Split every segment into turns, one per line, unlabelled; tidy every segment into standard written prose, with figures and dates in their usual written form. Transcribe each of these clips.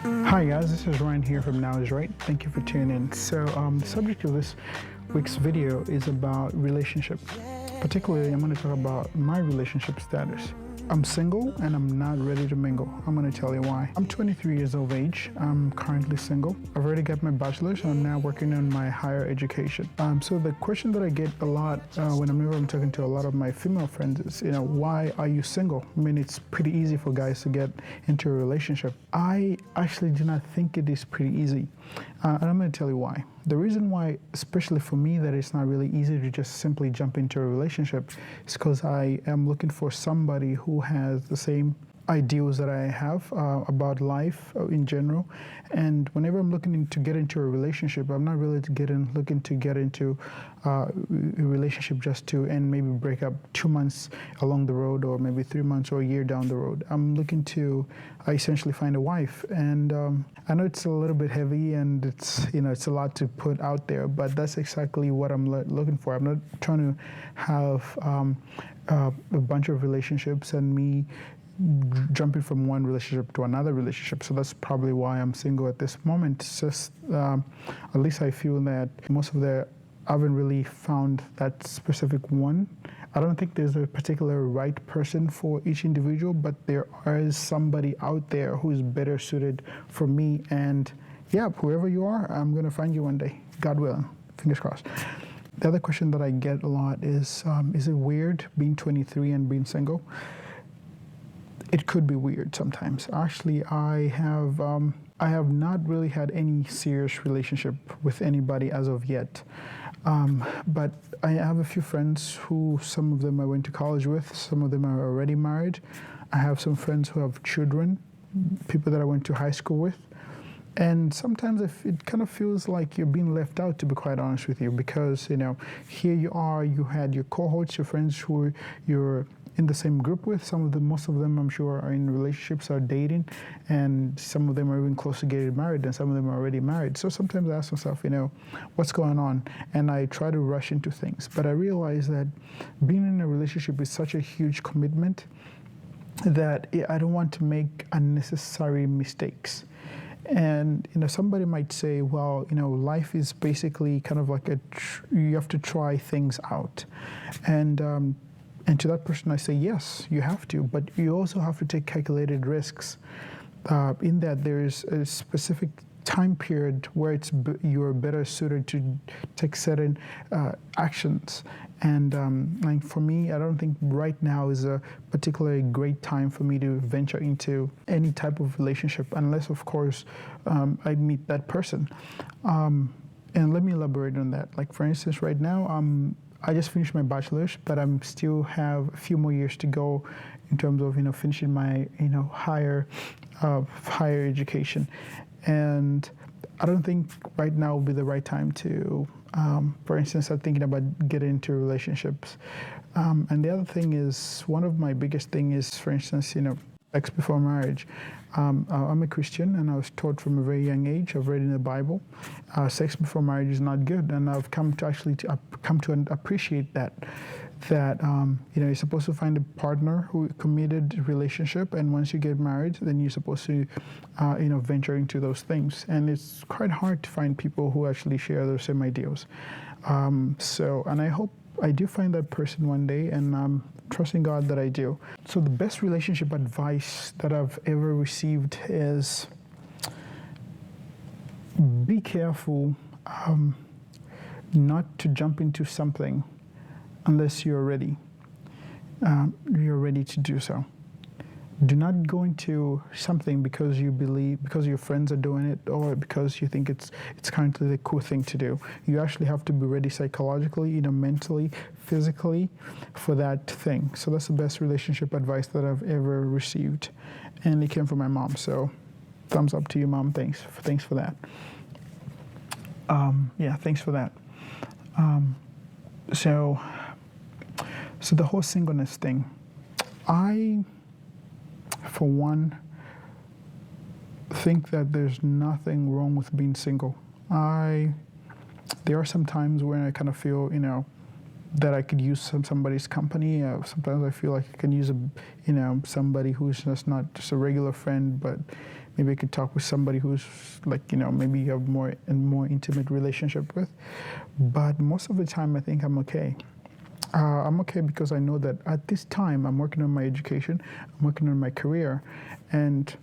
Hi guys, this is Ryan here from Now Is Right. Thank you for tuning in. So the subject of this week's video is about relationship. Particularly, I'm going to talk about my relationship status. I'm single and I'm not ready to mingle. I'm going to tell you why. I'm 23 years of age. I'm currently single. I've already got my bachelor's and I'm now working on my higher education. So the question that I get a lot whenever I'm talking to a lot of my female friends is, why are you single? I mean, it's pretty easy for guys to get into a relationship. I actually do not think it is pretty easy. And I'm going to tell you why. The reason why, especially for me, that it's not really easy to just simply jump into a relationship is because I am looking for somebody who has the same ideals that I have about life in general. And whenever I'm looking to get into a relationship, I'm not really looking to get into a relationship just to and maybe break up 2 months along the road or maybe 3 months or a year down the road. I'm looking to essentially find a wife. And I know it's a little bit heavy and it's a lot to put out there, but that's exactly what I'm looking for. I'm not trying to have a bunch of relationships and me jumping from one relationship to another relationship. So that's probably why I'm single at this moment. It's just, at least I feel that I haven't really found that specific one. I don't think there's a particular right person for each individual, but there is somebody out there who's better suited for me. And yeah, whoever you are, I'm going to find you one day, God willing. Fingers crossed. The other question that I get a lot is it weird being 23 and being single? It could be weird sometimes. Actually, I have not really had any serious relationship with anybody as of yet. But I have a few friends who, some of them I went to college with, some of them are already married. I have some friends who have children, people that I went to high school with. And sometimes it kind of feels like you're being left out, to be quite honest with you, because, here you are, you had your cohorts, your friends who you're in the same group with. Most of them, I'm sure, are in relationships, are dating, and some of them are even close to getting married, and some of them are already married. So sometimes I ask myself, what's going on? And I try to rush into things. But I realize that being in a relationship is such a huge commitment that I don't want to make unnecessary mistakes. And somebody might say, well, life is basically kind of like you have to try things out, and to that person I say, yes, you have to, but you also have to take calculated risks. In that there is a specific time period where you're better suited to take certain actions. And like for me, I don't think right now is a particularly great time for me to venture into any type of relationship, unless, of course, I meet that person. And let me elaborate on that. Like, for instance, right now, I just finished my bachelor's, but I'm still have a few more years to go in terms of finishing my higher education. And I don't think right now would be the right time to, for instance, start thinking about getting into relationships. And the other thing is, one of my biggest thing is, for instance, sex before marriage. I'm a Christian, and I was taught from a very young age. I've read in the Bible, sex before marriage is not good, and I've come to appreciate that. You're supposed to find a partner who committed relationship, and once you get married, then you're supposed to, venture into those things. And it's quite hard to find people who actually share those same ideals. And I hope I do find that person one day, and I'm trusting God that I do. So the best relationship advice that I've ever received is be careful not to jump into something unless you're ready. You're ready to do so. Do not go into something because you believe, because your friends are doing it, or because you think it's currently the cool thing to do. You actually have to be ready psychologically, mentally, physically for that thing. So that's the best relationship advice that I've ever received. And it came from my mom. So thumbs up to you, Mom. Thanks for that. Thanks for that. So the whole singleness thing, for one, think that there's nothing wrong with being single. There are some times when I kind of feel, that I could use somebody's company. Sometimes I feel like I can use somebody who's just not just a regular friend, but maybe I could talk with somebody who's like, maybe you have more intimate relationship with. But most of the time, I think I'm okay. I'm okay because I know that at this time I'm working on my education, I'm working on my career, and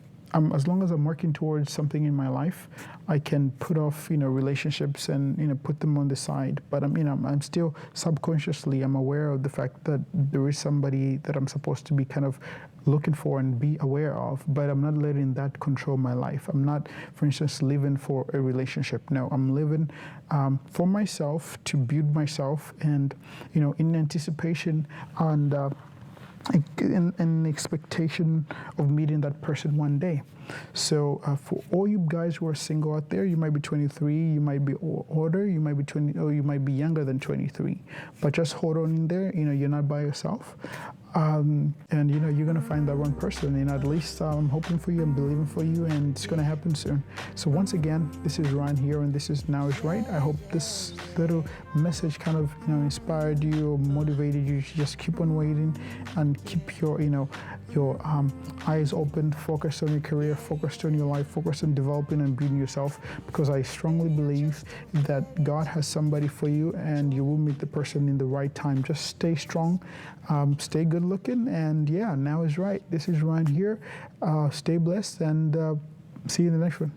as long as I'm working towards something in my life, I can put off, relationships and, put them on the side. But I'm still subconsciously, I'm aware of the fact that there is somebody that I'm supposed to be kind of looking for and be aware of, but I'm not letting that control my life. I'm not, for instance, living for a relationship. No, I'm living for myself, to build myself, and, in anticipation and in expectation of meeting that person one day. So for all you guys who are single out there, you might be 23, you might be older, you might be 20, or you might be younger than 23. But just hold on in there. You're not by yourself. And you're gonna find that one person, and at least I'm hoping for you, I'm believing for you, and it's gonna happen soon. So once again, this is Ryan here, and this is Now Is Right. I hope this little message kind of inspired you or motivated you to just keep on waiting and keep your eyes open, focused on your career, focused on your life, focused on developing and building yourself, because I strongly believe that God has somebody for you, and you will meet the person in the right time. Just stay strong, stay good looking, and yeah, now is right. This is Ryan here. Stay blessed, and see you in the next one.